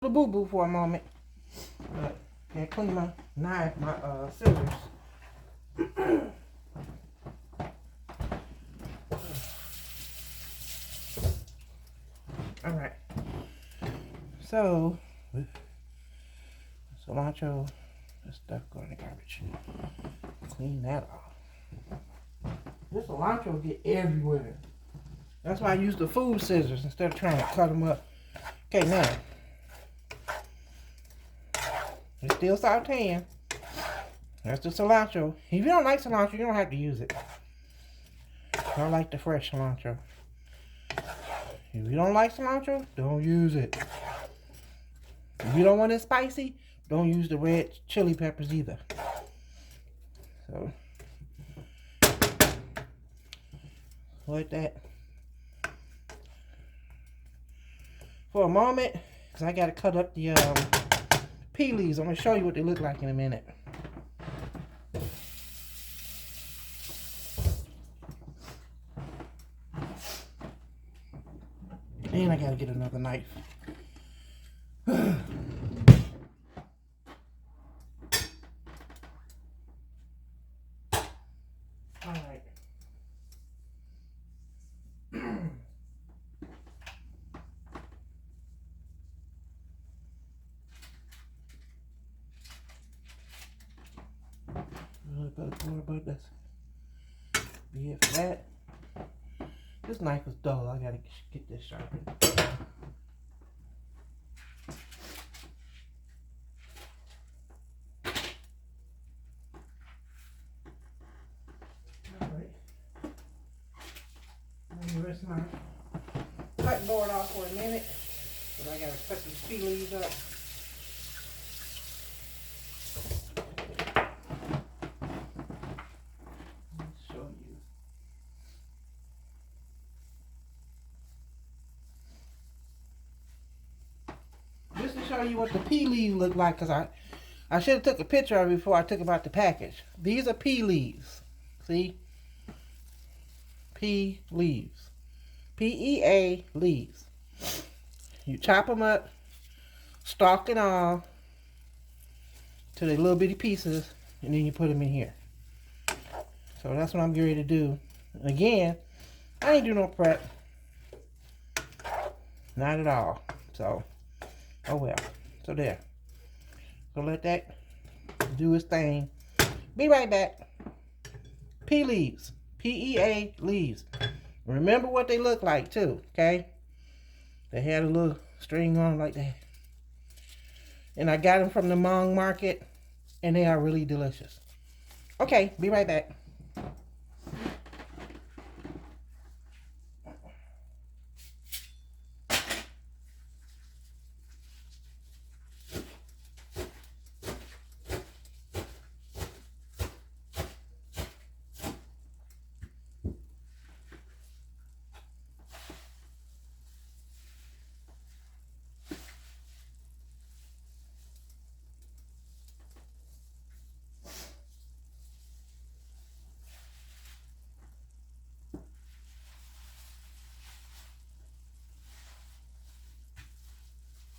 the boo-boo for a moment. But can't clean my knife, my scissors. Alright. So cilantro, this stuff go in the garbage. Clean that off. This cilantro get everywhere. That's why I use the food scissors instead of trying to cut them up. Okay, now. It's still sauteing. That's the cilantro. If you don't like cilantro, you don't have to use it. I like the fresh cilantro. If you don't like cilantro, don't use it. If you don't want it spicy, don't use the red chili peppers either. So, like that. For a moment, because I got to cut up the pea leaves. I'm going to show you what they look like in a minute. And I got to get another knife. Alright. More about this. Be it for that. This knife is dull. I gotta get this sharpened. Alright. I'm gonna rest my cutting board off for a minute. But I gotta cut these pea leaves up. Show you what the pea leaves look like, because I should have took a picture of it before I took about the package. These are pea leaves. See? Pea leaves. P-E-A leaves. You chop them up, stalk and all, to the little bitty pieces, and then you put them in here. So that's what I'm getting ready to do. Again, I ain't do no prep. Not at all. So, oh well. So there. So let that do its thing. Be right back. Pea leaves. P-E-A leaves. Remember what they look like too, okay? They had a little string on like that. And I got them from the Mong market, and they are really delicious. Okay, be right back.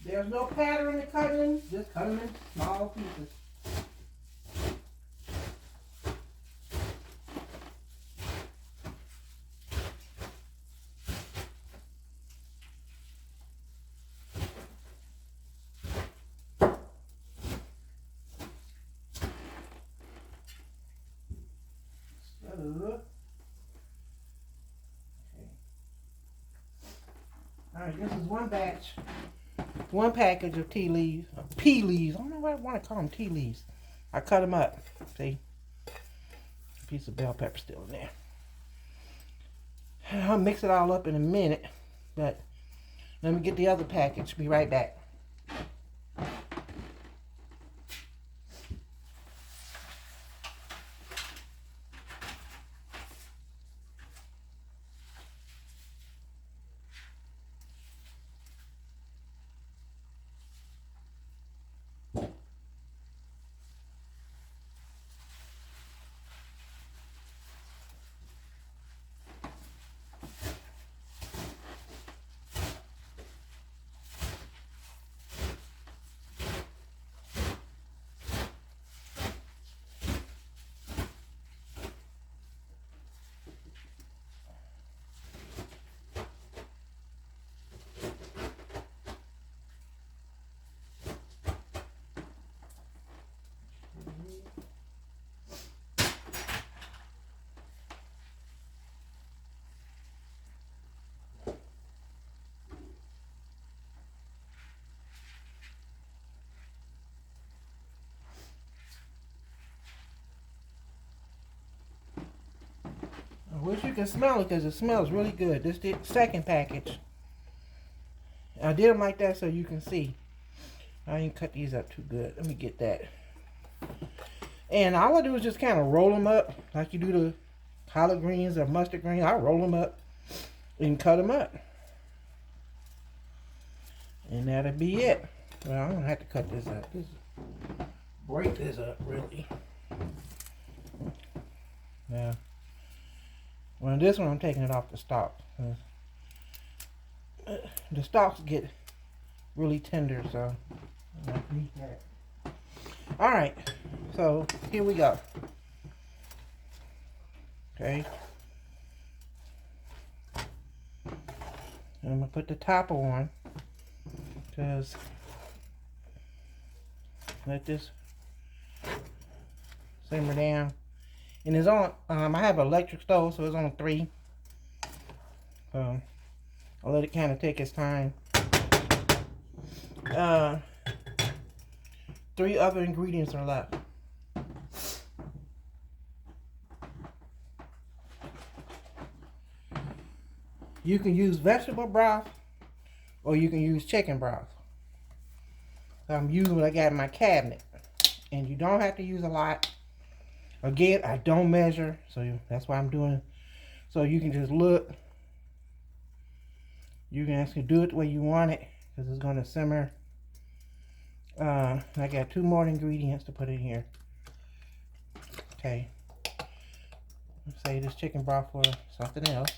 There's no pattern in cutting them, just cut them in small pieces. Alright, this is one batch. One package of tea leaves, pea leaves. I don't know why I want to call them tea leaves. I cut them up. See? A piece of bell pepper still in there. I'll mix it all up in a minute. But let me get the other package. Be right back. wish you can smell it because it smells really good. This is the second package. I did them like that so you can see. I didn't cut these up too good. Let me get that. And all I do is just kind of roll them up like you do the collard greens or mustard greens. I roll them up and cut them up. And that'll be it. Well, I don't have to cut this up. Break this up, really. Now, well, this one I'm taking it off the stalk. The stalks get really tender, so I need that. Alright, so here we go. Okay. I'm going to put the top on because let this simmer down. And it's on, I have an electric stove, so it's on 3. So I'll let it kind of take its time. 3 other ingredients are left. You can use vegetable broth or you can use chicken broth. So I'm using what I got in my cabinet. And you don't have to use a lot. Again, I don't measure, so that's why I'm doing it. So you can just look. You can actually do it the way you want it because it's going to simmer. I got 2 more ingredients to put in here. Okay. Let's save this chicken broth for something else.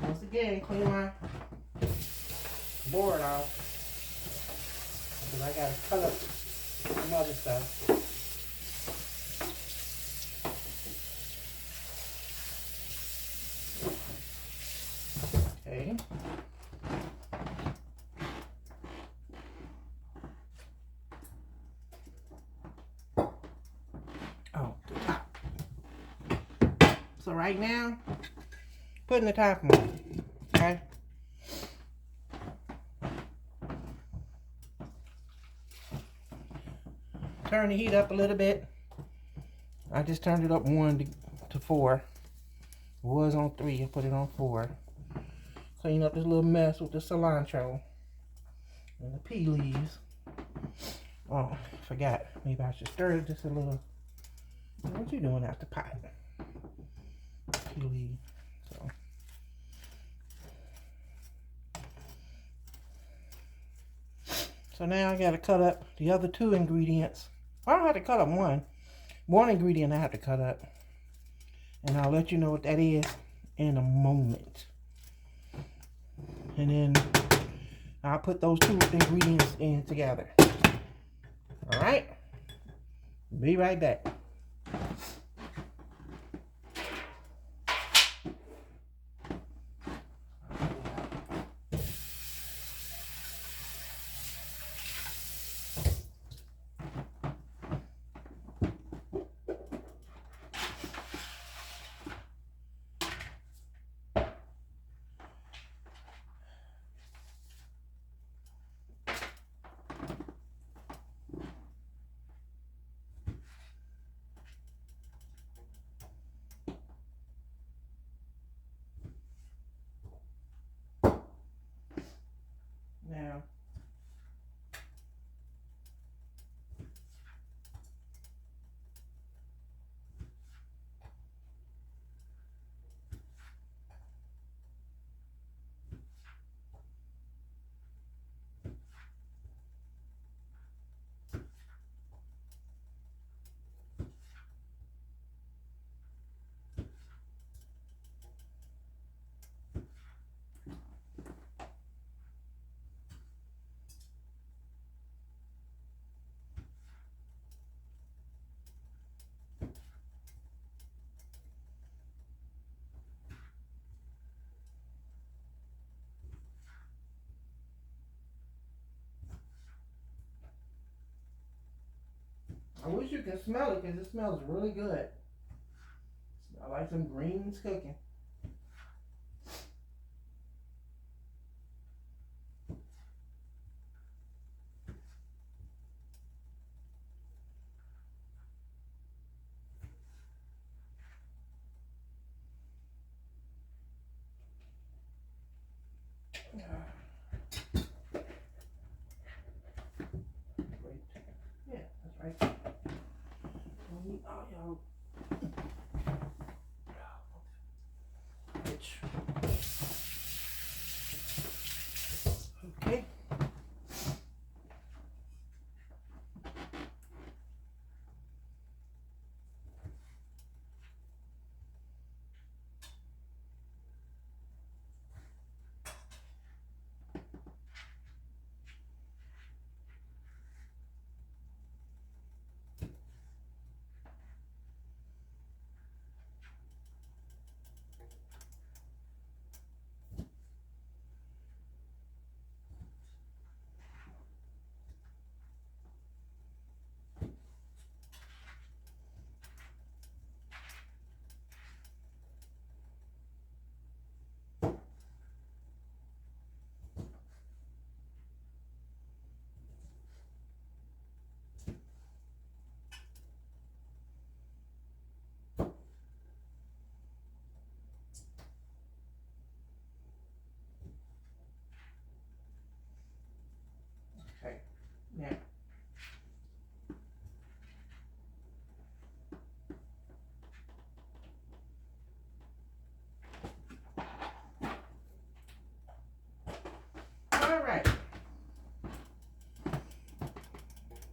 Once again, clean my board off because I gotta cut up some other stuff. Okay. Oh, the top. So right now, putting the top on. Okay. Turn the heat up a little bit. I just turned it up 1 to 4. It was on 3. I put it on 4. Clean up this little mess with the cilantro and the pea leaves. Oh, forgot. Maybe I should stir it just a little. What you doing out the pot? Pea leaves. So now I got to cut up the other 2 ingredients. I don't have to cut up one. One ingredient I have to cut up. And I'll let you know what that is in a moment. And then I'll put those 2 ingredients in together. Alright? Be right back. Now, I wish you could smell it because it smells really good. I like some greens cooking.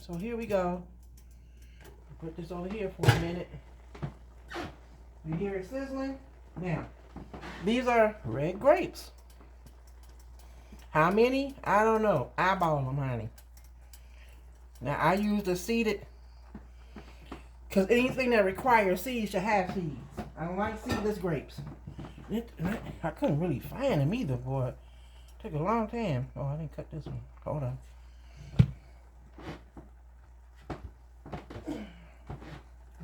So here we go. Put this over here for a minute. You hear it sizzling? Now, these are red grapes. How many? I don't know. Eyeball them, honey. Now, I use the seeded, because anything that requires seeds should have seeds. I don't like seedless grapes. I couldn't really find them either, boy. It took a long time. Oh, I didn't cut this one. Hold on.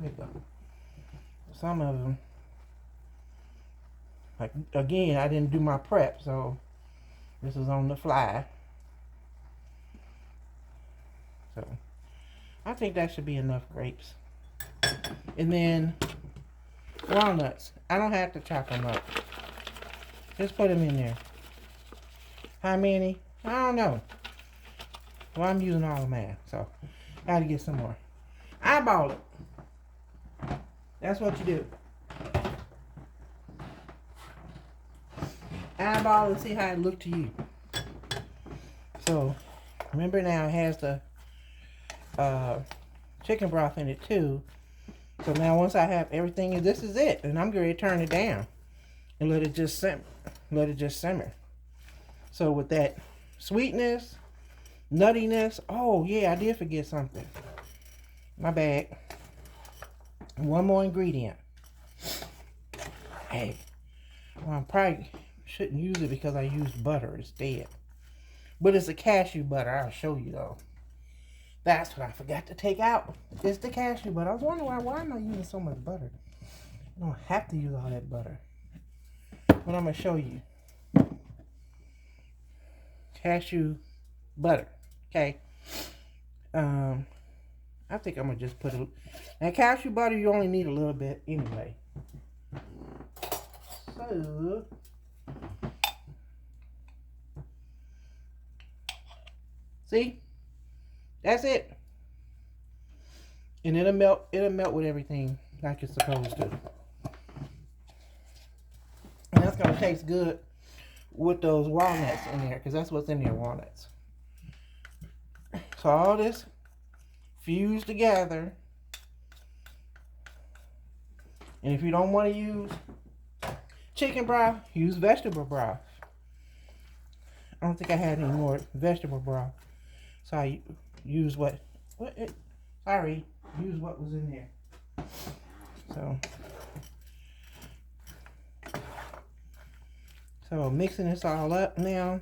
There we go. Some of them, like, again, I didn't do my prep, so this is on the fly. So I think that should be enough grapes. And then walnuts. I don't have to chop them up. Just put them in there. How many? I don't know. Well, I'm using all of mine, so I gotta get some more. Eyeball it. That's what you do. Eyeball and see how it look to you. So remember now it has the chicken broth in it too. So now once I have everything, this is it, and I'm going to turn it down and let it just simmer. Let it just simmer. So with that sweetness, nuttiness. Oh yeah, I did forget something. My bad. One more ingredient. Hey, well, I probably shouldn't use it because I used butter instead. But it's a cashew butter. I'll show you though. That's what I forgot to take out. It's the cashew butter. I was wondering why am I using so much butter? I don't have to use all that butter. But I'm going to show you. Cashew butter. Okay. I think I'm going to just put a... Now, cashew butter, you only need a little bit anyway. So... See? That's it. And it'll melt with everything like it's supposed to. And that's going to taste good with those walnuts in there, because that's what's in there, walnuts. So all this fused together. And if you don't want to use chicken broth, use vegetable broth. I don't think I had any more vegetable broth. So I use use what was in there. So mixing this all up now.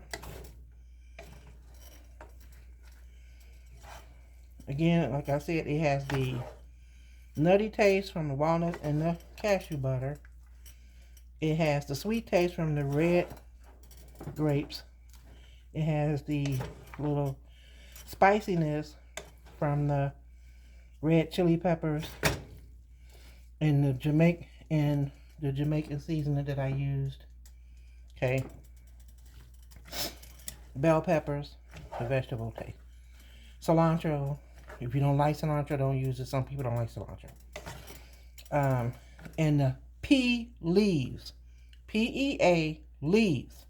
Again, like I said, it has the nutty taste from the walnuts and the cashew butter. It has the sweet taste from the red grapes. It has the little spiciness from the red chili peppers and the Jamaican seasoning that I used. Okay. Bell peppers, the vegetable taste. Cilantro. If you don't like cilantro, don't use it. Some people don't like cilantro. And the pea leaves. PEA leaves.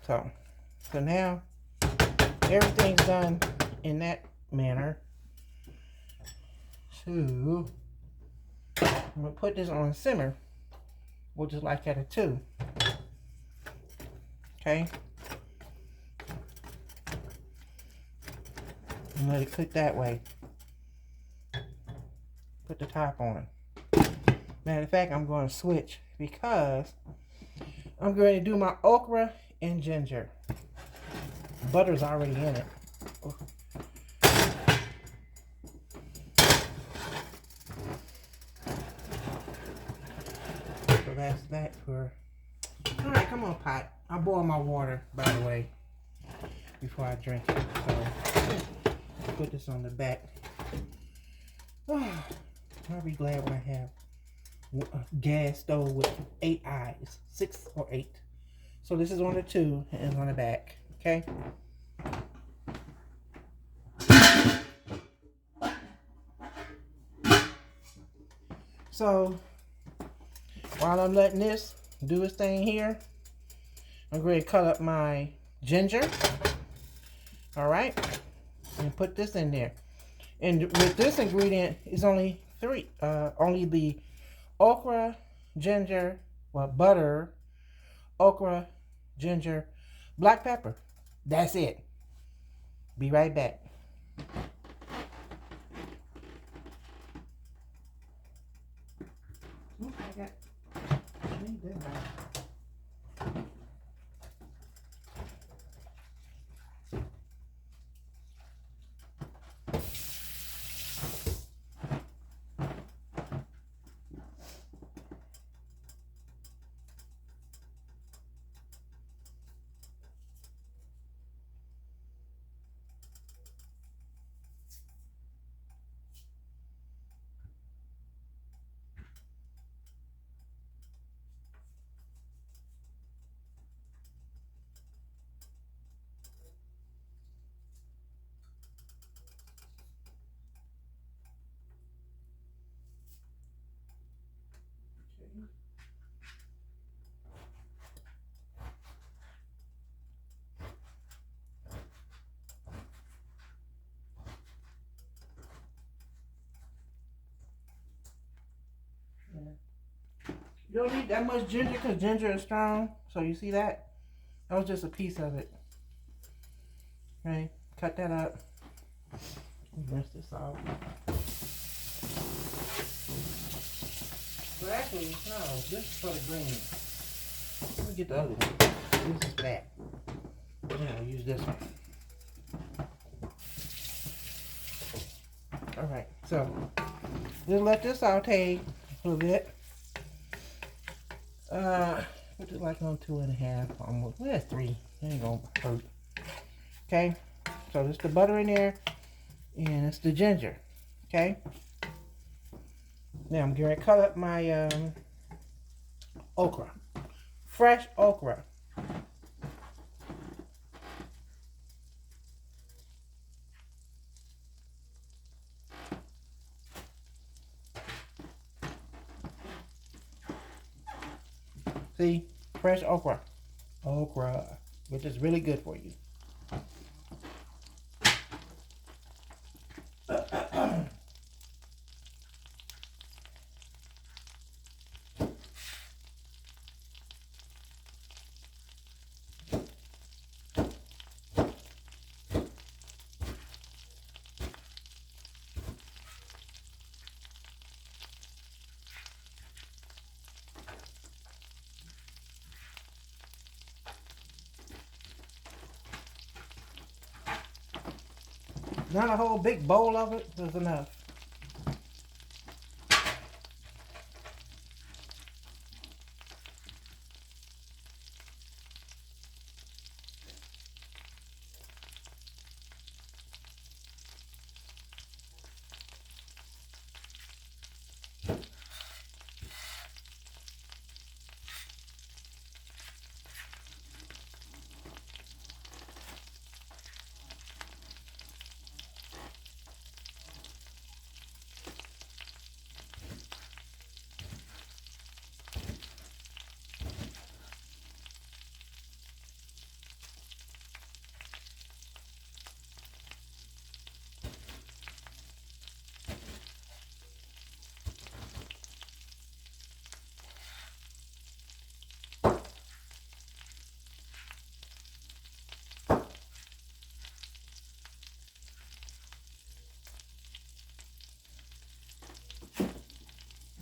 So now everything's done in that manner. So I'm gonna put this on simmer. We'll just like at a 2. Okay. And let it cook that way. Put the top on. Matter of fact, I'm going to switch because I'm going to do my okra and ginger. Butter's already in it. So that's that for... Alright, come on, pot. I'll boil my water, by the way, before I drink it. So, put this on the back. I'll be glad when I have a gas stove with 8 eyes. 6 or 8. So this is on the 2 and on the back. Okay? So while I'm letting this do its thing here, I'm going to cut up my ginger. All right, and put this in there. And with this ingredient, it's only three. Only the okra, ginger, well, butter, okra, ginger, black pepper. That's it. Be right back. You don't need that much ginger because ginger is strong. So you see that? That was just a piece of it. Okay, cut that up. Rinse this off. Well, actually, no, this is for the green. Let me get the other one. This is fat. I'll use this one. Alright, so just let this saute a little bit. Put it like on 2.5 almost. Well, that's 3. It ain't gonna hurt. Okay, so there's the butter in there, and it's the ginger. Okay, now I'm going to cut up my okra, fresh okra. See, fresh okra, which is really good for you. Not a whole big bowl of it is enough.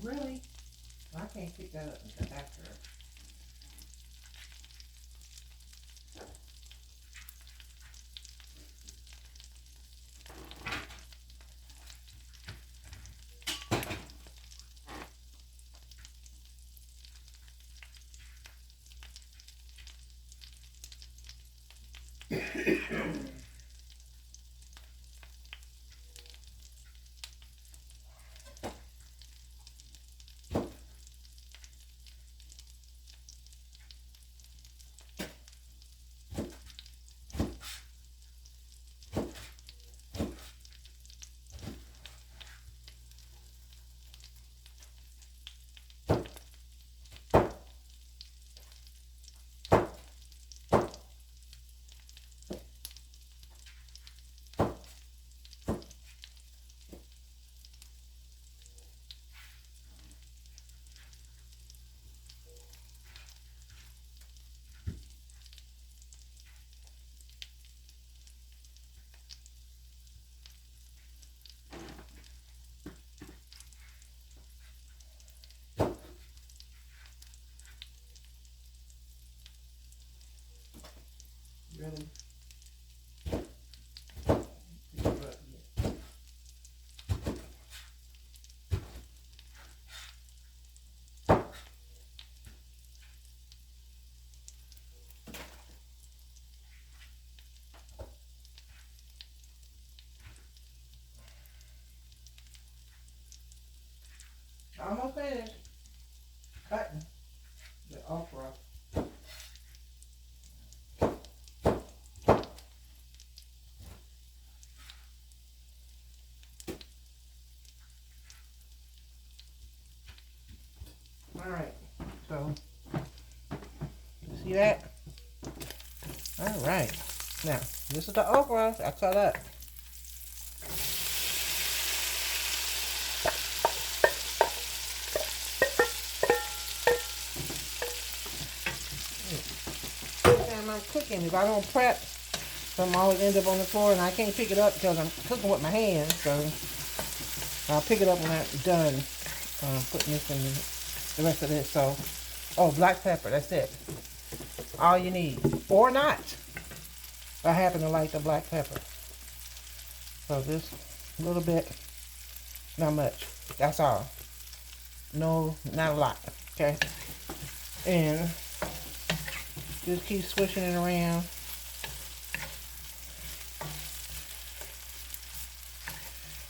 Really? I can't pick that up until after. Almost finished cutting the okra. Alright, so you see that? Alright. Now, this is the okra I cut up. I'm cooking. If I don't prep, I'm always end up on the floor and I can't pick it up because I'm cooking with my hands. So I'll pick it up when I'm done putting this in the rest of this. So, oh, black pepper. That's it. All you need, or not. I happen to like the black pepper. So this little bit, not much. That's all. No, not a lot. Okay, and just keep swishing it around.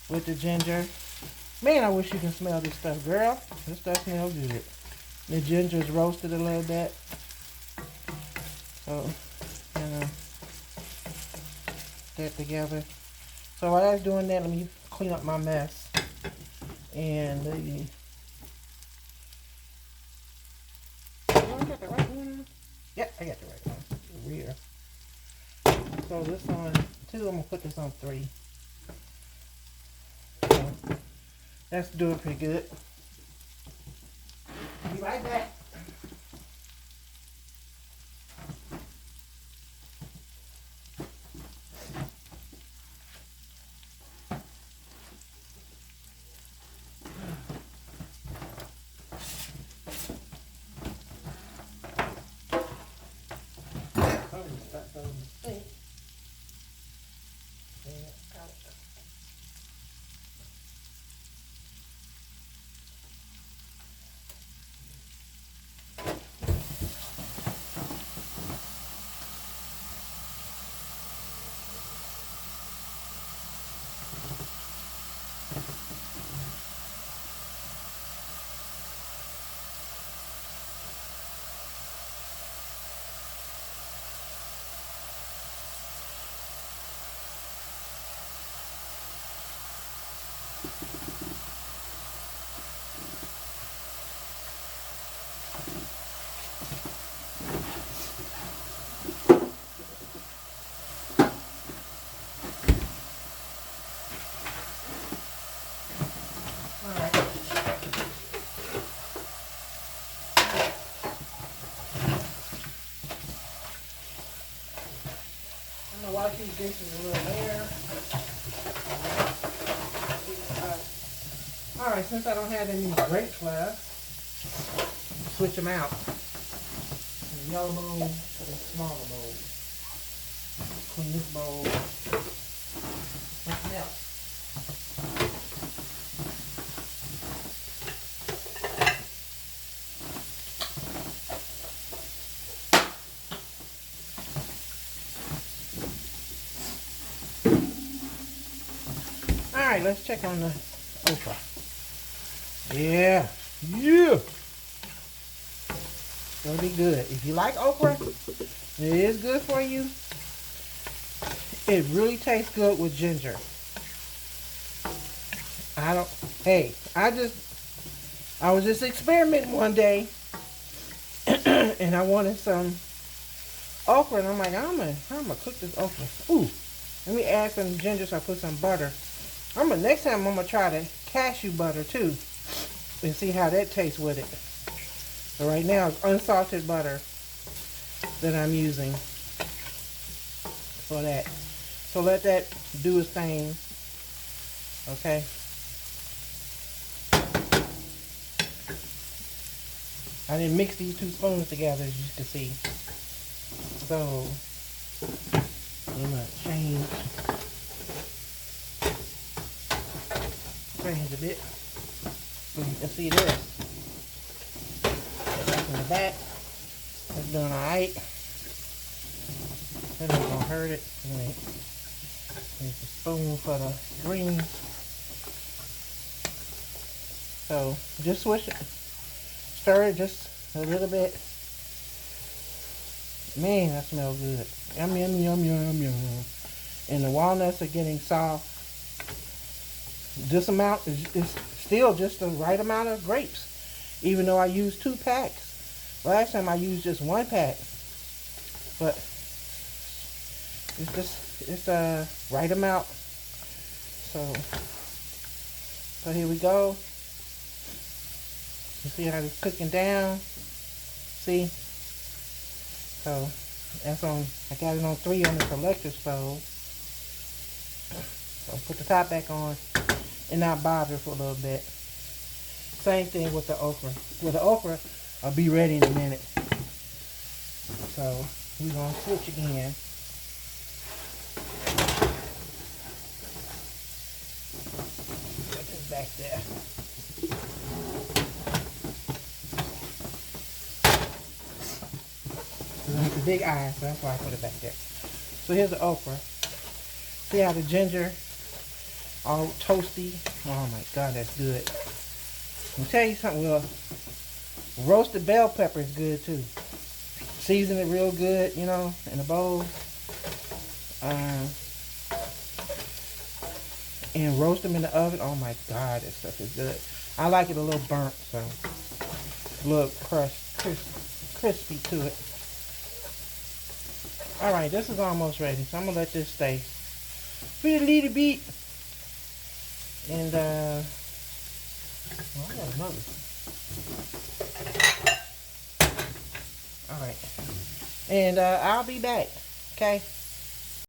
With the ginger. Man, I wish you can smell this stuff, girl. This stuff smells good. The ginger is roasted a little bit. So, you know, that together. So while that's doing that, let me clean up my mess. And the... I got the right one? Yep, I got the right one. Rear. So this on 2, I'm going to put this on 3. So that's doing pretty good. Be right back. Wash these dishes a little later. Alright, since I don't have any grapes left, switch them out. The yellow bowl for the smaller bowl. Clean this bowl. Something else. Alright, let's check on the okra. Yeah. It'll be good. If you like okra, it is good for you. It really tastes good with ginger. I was just experimenting one day and I wanted some okra and I'm like, I'm gonna cook this okra. Ooh, let me add some ginger so I put some butter. Next time I'm gonna try the cashew butter too and see how that tastes with it. So right now it's unsalted butter that I'm using for that. So let that do its thing. Okay. I didn't mix these 2 spoons together, as you can see. So I'm gonna change a bit so you can see this. Back in the back. It's doing alright. That ain't gonna hurt it. Here's the spoon for the greens. So just switch it. Stir it just a little bit. Man, that smells good. Yum, yum, yum, yum, yum. And the walnuts are getting soft. This amount is still just the right amount of grapes. Even though I used 2 packs. Last time I used just 1 pack. But it's the right amount. So here we go. You see how it's cooking down? See? So that's on, I got it on 3 on this electric stove. So put the top back on and not bother for a little bit. Same thing with the okra. With the okra, I'll be ready in a minute. So we're gonna switch again. Put this back there. It's a big eye, so that's why I put it back there. So here's the okra. See how the ginger all toasty? Oh my God, that's good. I'll tell you something. Well, roasted bell pepper is good too. Season it real good, you know, in a bowl. And roast them in the oven. Oh my God, that stuff is good. I like it a little burnt, so a little crispy to it. All right, this is almost ready, so I'm gonna let this stay for a little bit. And well, I got another. All right, and I'll be back. Okay.